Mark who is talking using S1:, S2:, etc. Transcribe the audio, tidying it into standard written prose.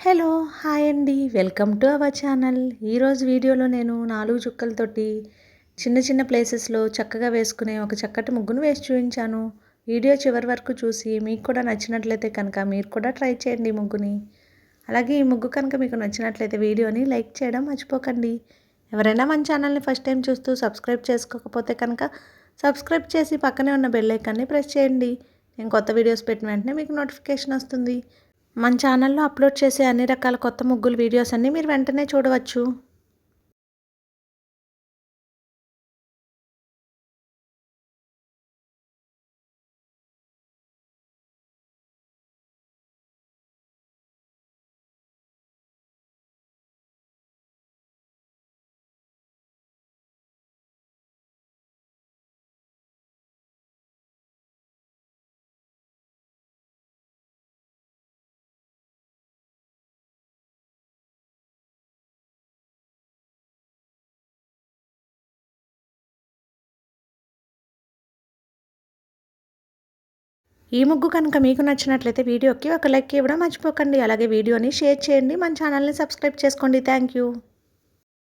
S1: Hello! Hi అండి. Welcome to our channel. ఈరోజు వీడియోలో నేను 4 చుక్కలతోటి చిన్న చిన్న ప్లేసెస్‌లో చక్కగా వేసుకునే ఒక చక్కటి ముగ్గును వేసి చూపించాను. వీడియో చివరి వరకు చూసి మీకు కూడా నచ్చినట్లయితే కనుక మీరు కూడా ట్రై చేయండి ఈ ముగ్గుని. అలాగే ఈ ముగ్గు కనుక మీకు నచ్చినట్లయితే వీడియోని లైక్ చేయడం మర్చిపోకండి. ఎవరైనా మన ఛానల్ని ఫస్ట్ టైం చూస్తూ సబ్స్క్రైబ్ చేసుకోకపోతే కనుక సబ్స్క్రైబ్ చేసి పక్కనే ఉన్న బెల్ ఐకాన్ని ప్రెస్ చేయండి. నేను కొత్త వీడియోస్ పెట్టిన వెంటనే మీకు నోటిఫికేషన్ వస్తుంది. మన ఛానల్లో అప్లోడ్ చేసే అన్ని రకాల కొత్త ముగ్గులు వీడియోస్ అన్నీ మీరు వెంటనే చూడవచ్చు. ఈ ముగ్గు కనుక మీకు నచ్చినట్లయితే వీడియోకి ఒక లైక్ ఇవ్వడం మర్చిపోకండి. అలాగే వీడియోని షేర్ చేయండి. మన ఛానల్ని సబ్స్క్రైబ్ చేసుకోండి. Thank you.